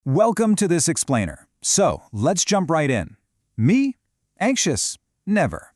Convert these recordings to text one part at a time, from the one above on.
Welcome to this explainer. So, let's jump right in. Me? Anxious? Never.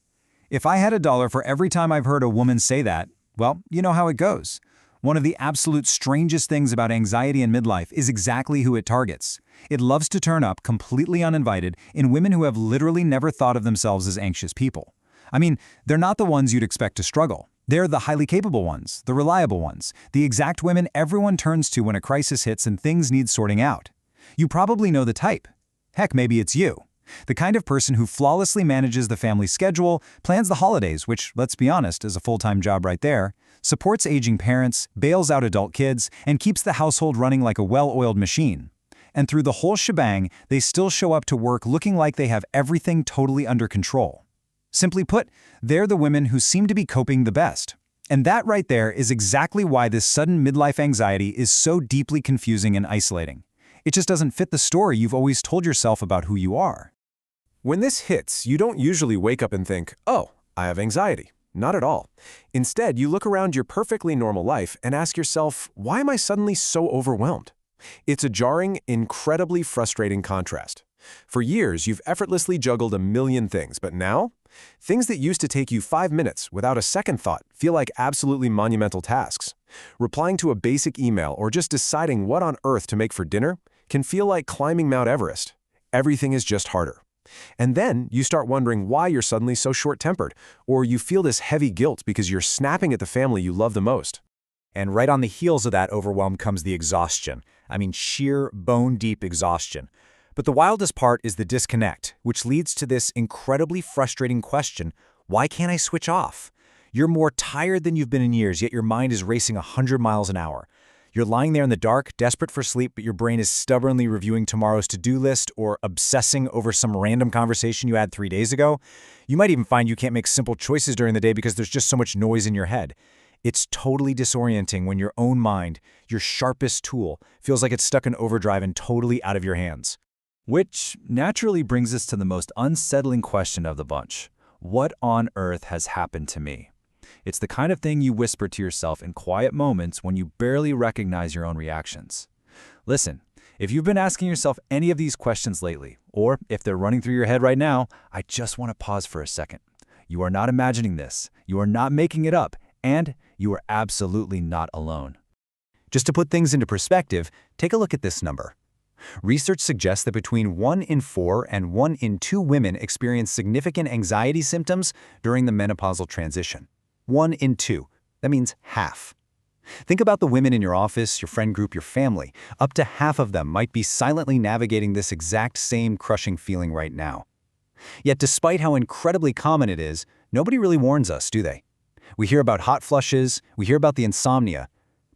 If I had $1 for every time I've heard a woman say that, well, you know how it goes. One of the absolute strangest things about anxiety in midlife is exactly who it targets. It loves to turn up completely uninvited in women who have literally never thought of themselves as anxious people. I mean, they're not the ones you'd expect to struggle. They're the highly capable ones, the reliable ones, the exact women everyone turns to when a crisis hits and things need sorting out. You probably know the type. Heck, maybe it's you. The kind of person who flawlessly manages the family schedule, plans the holidays, which, let's be honest, is a full-time job right there, supports aging parents, bails out adult kids, and keeps the household running like a well-oiled machine. And through the whole shebang, they still show up to work looking like they have everything totally under control. Simply put, they're the women who seem to be coping the best. And that right there is exactly why this sudden midlife anxiety is so deeply confusing and isolating. It just doesn't fit the story you've always told yourself about who you are. When this hits, you don't usually wake up and think, oh, I have anxiety. Not at all. Instead, you look around your perfectly normal life and ask yourself, why am I suddenly so overwhelmed? It's a jarring, incredibly frustrating contrast. For years, you've effortlessly juggled a million things, but now, things that used to take you 5 minutes without a second thought feel like absolutely monumental tasks. Replying to a basic email or just deciding what on earth to make for dinner can feel like climbing Mount Everest. Everything is just harder. And then you start wondering why you're suddenly so short-tempered, or you feel this heavy guilt because you're snapping at the family you love the most. And right on the heels of that overwhelm comes the exhaustion. I mean, sheer bone-deep exhaustion. But the wildest part is the disconnect, which leads to this incredibly frustrating question, why can't I switch off? You're more tired than you've been in years, yet your mind is racing 100 miles an hour. You're lying there in the dark, desperate for sleep, but your brain is stubbornly reviewing tomorrow's to-do list or obsessing over some random conversation you had 3 days ago. You might even find you can't make simple choices during the day because there's just so much noise in your head. It's totally disorienting when your own mind, your sharpest tool, feels like it's stuck in overdrive and totally out of your hands. Which naturally brings us to the most unsettling question of the bunch. What on earth has happened to me? It's the kind of thing you whisper to yourself in quiet moments when you barely recognize your own reactions. Listen, if you've been asking yourself any of these questions lately, or if they're running through your head right now, I just want to pause for a second. You are not imagining this, you are not making it up, and you are absolutely not alone. Just to put things into perspective, take a look at this number. Research suggests that between 1 in 4 and 1 in 2 women experience significant anxiety symptoms during the menopausal transition. 1 in 2. That means half. Think about the women in your office, your friend group, your family. Up to half of them might be silently navigating this exact same crushing feeling right now. Yet despite how incredibly common it is, nobody really warns us, do they? We hear about hot flushes, we hear about the insomnia,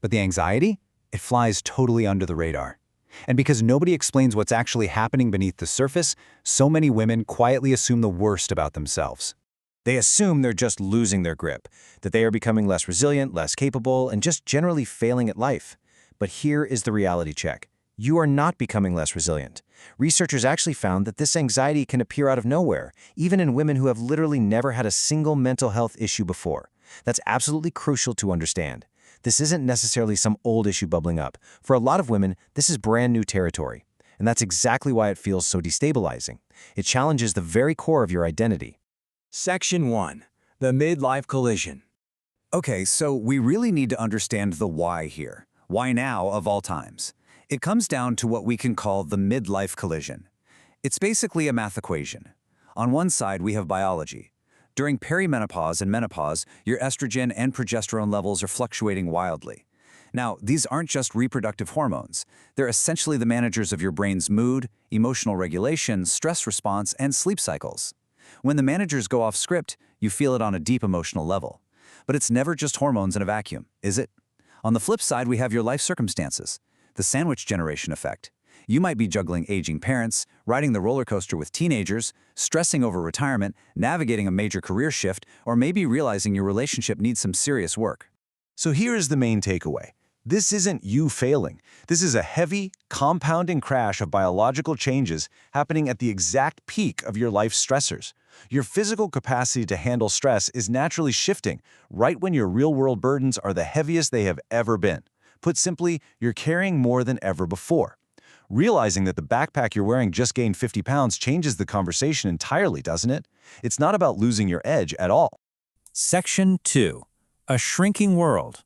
but the anxiety? It flies totally under the radar. And because nobody explains what's actually happening beneath the surface, so many women quietly assume the worst about themselves. They assume they're just losing their grip, that they are becoming less resilient, less capable, and just generally failing at life. But here is the reality check. You are not becoming less resilient. Researchers actually found that this anxiety can appear out of nowhere, even in women who have literally never had a single mental health issue before. That's absolutely crucial to understand. This isn't necessarily some old issue bubbling up. For a lot of women, this is brand new territory. And that's exactly why it feels so destabilizing. It challenges the very core of your identity. Section 1. The Midlife Collision. Okay, so we really need to understand the why here. Why now of all times? It comes down to what we can call the midlife collision. It's basically a math equation. On one side, we have biology. During perimenopause and menopause, your estrogen and progesterone levels are fluctuating wildly. Now, these aren't just reproductive hormones. They're essentially the managers of your brain's mood, emotional regulation, stress response, and sleep cycles. When the managers go off script, you feel it on a deep emotional level. But it's never just hormones in a vacuum, is it? On the flip side, we have your life circumstances, the sandwich generation effect. You might be juggling aging parents, riding the roller coaster with teenagers, stressing over retirement, navigating a major career shift, or maybe realizing your relationship needs some serious work. So here is the main takeaway. This isn't you failing. This is a heavy, compounding crash of biological changes happening at the exact peak of your life's stressors. Your physical capacity to handle stress is naturally shifting right when your real-world burdens are the heaviest they have ever been. Put simply, you're carrying more than ever before. Realizing that the backpack you're wearing just gained 50 pounds changes the conversation entirely, doesn't it? It's not about losing your edge at all. Section 2. A shrinking world.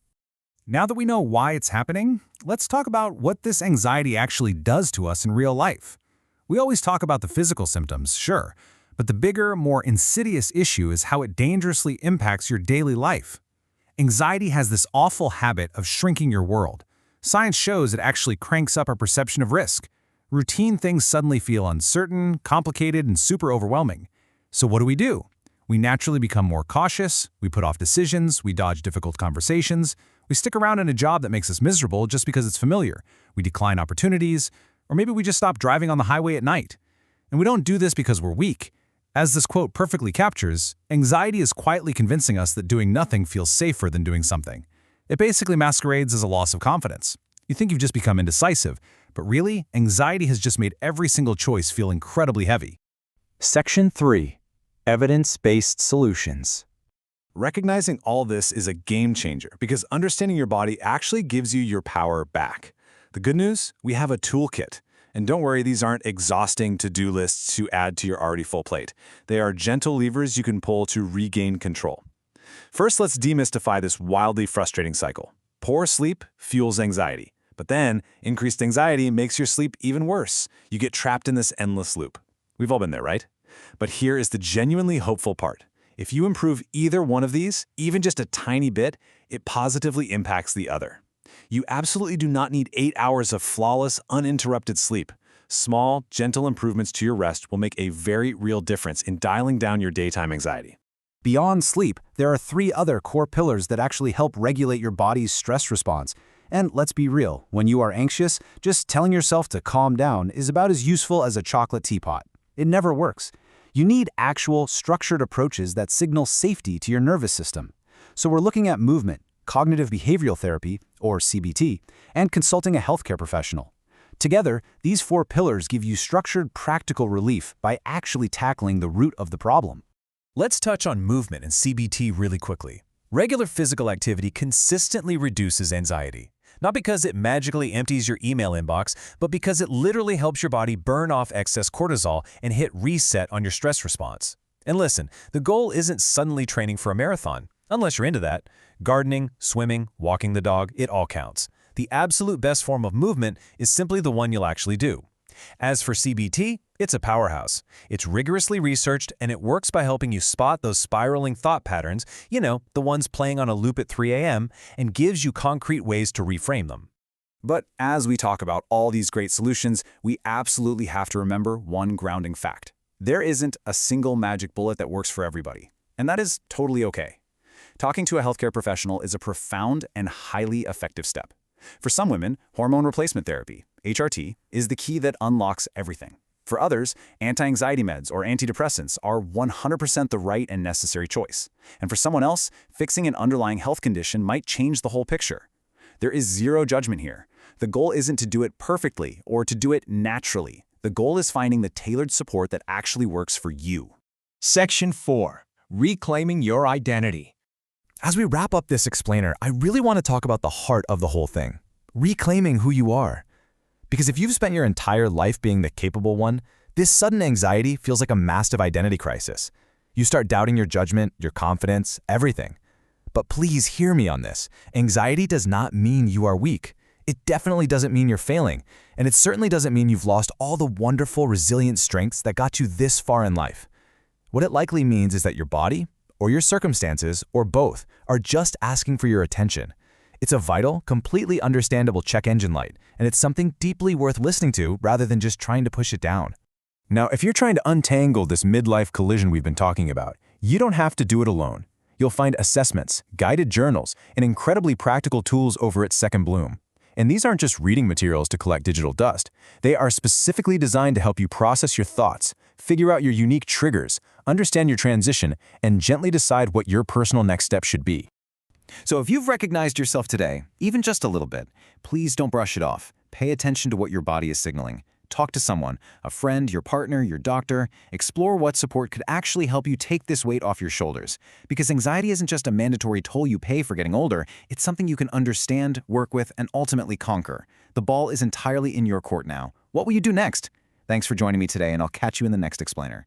Now that we know why it's happening, let's talk about what this anxiety actually does to us in real life. We always talk about the physical symptoms, sure, but the bigger, more insidious issue is how it dangerously impacts your daily life. Anxiety has this awful habit of shrinking your world. Science shows it actually cranks up our perception of risk. Routine things suddenly feel uncertain, complicated, and super overwhelming. So what do? We naturally become more cautious, we put off decisions, we dodge difficult conversations, we stick around in a job that makes us miserable just because it's familiar, we decline opportunities, or maybe we just stop driving on the highway at night. And we don't do this because we're weak. As this quote perfectly captures, anxiety is quietly convincing us that doing nothing feels safer than doing something. It basically masquerades as a loss of confidence. You think you've just become indecisive, but really, anxiety has just made every single choice feel incredibly heavy. Section 3. Evidence-based solutions. Recognizing all this is a game changer because understanding your body actually gives you your power back. The good news? We have a toolkit. And don't worry, these aren't exhausting to-do lists to add to your already full plate. They are gentle levers you can pull to regain control. First, let's demystify this wildly frustrating cycle. Poor sleep fuels anxiety, but then increased anxiety makes your sleep even worse. You get trapped in this endless loop. We've all been there, right? But here is the genuinely hopeful part. If you improve either one of these, even just a tiny bit, it positively impacts the other. You absolutely do not need 8 hours of flawless, uninterrupted sleep. Small, gentle improvements to your rest will make a very real difference in dialing down your daytime anxiety. Beyond sleep, there are 3 other core pillars that actually help regulate your body's stress response. And let's be real, when you are anxious, just telling yourself to calm down is about as useful as a chocolate teapot. It never works. You need actual, structured approaches that signal safety to your nervous system. So we're looking at movement, cognitive behavioral therapy, or CBT, and consulting a healthcare professional. Together, these 4 pillars give you structured, practical relief by actually tackling the root of the problem. Let's touch on movement and CBT really quickly. Regular physical activity consistently reduces anxiety. Not because it magically empties your email inbox, but because it literally helps your body burn off excess cortisol and hit reset on your stress response. And listen, the goal isn't suddenly training for a marathon, unless you're into that. Gardening, swimming, walking the dog, it all counts. The absolute best form of movement is simply the one you'll actually do. As for CBT, it's a powerhouse. It's rigorously researched and it works by helping you spot those spiraling thought patterns, the ones playing on a loop at 3 a.m., and gives you concrete ways to reframe them. But as we talk about all these great solutions, we absolutely have to remember one grounding fact. There isn't a single magic bullet that works for everybody, and that is totally okay. Talking to a healthcare professional is a profound and highly effective step. For some women, hormone replacement therapy, HRT, is the key that unlocks everything. For others, anti-anxiety meds or antidepressants are 100% the right and necessary choice. And for someone else, fixing an underlying health condition might change the whole picture. There is zero judgment here. The goal isn't to do it perfectly or to do it naturally. The goal is finding the tailored support that actually works for you. Section 4. Reclaiming your identity. As we wrap up this explainer, I really want to talk about the heart of the whole thing, reclaiming who you are. Because if you've spent your entire life being the capable one, this sudden anxiety feels like a massive identity crisis. You start doubting your judgment, your confidence, everything. But please hear me on this. Anxiety does not mean you are weak. It definitely doesn't mean you're failing. And it certainly doesn't mean you've lost all the wonderful, resilient strengths that got you this far in life. What it likely means is that your body, or your circumstances, or both, are just asking for your attention. It's a vital, completely understandable check engine light, and it's something deeply worth listening to rather than just trying to push it down. Now, if you're trying to untangle this midlife collision we've been talking about, you don't have to do it alone. You'll find assessments, guided journals, and incredibly practical tools over at Second Bloom. And these aren't just reading materials to collect digital dust. They are specifically designed to help you process your thoughts, figure out your unique triggers, understand your transition, and gently decide what your personal next step should be. So if you've recognized yourself today, even just a little bit, please don't brush it off. Pay attention to what your body is signaling. Talk to someone, a friend, your partner, your doctor. Explore what support could actually help you take this weight off your shoulders. Because anxiety isn't just a mandatory toll you pay for getting older, it's something you can understand, work with, and ultimately conquer. The ball is entirely in your court now. What will you do next? Thanks for joining me today, and I'll catch you in the next explainer.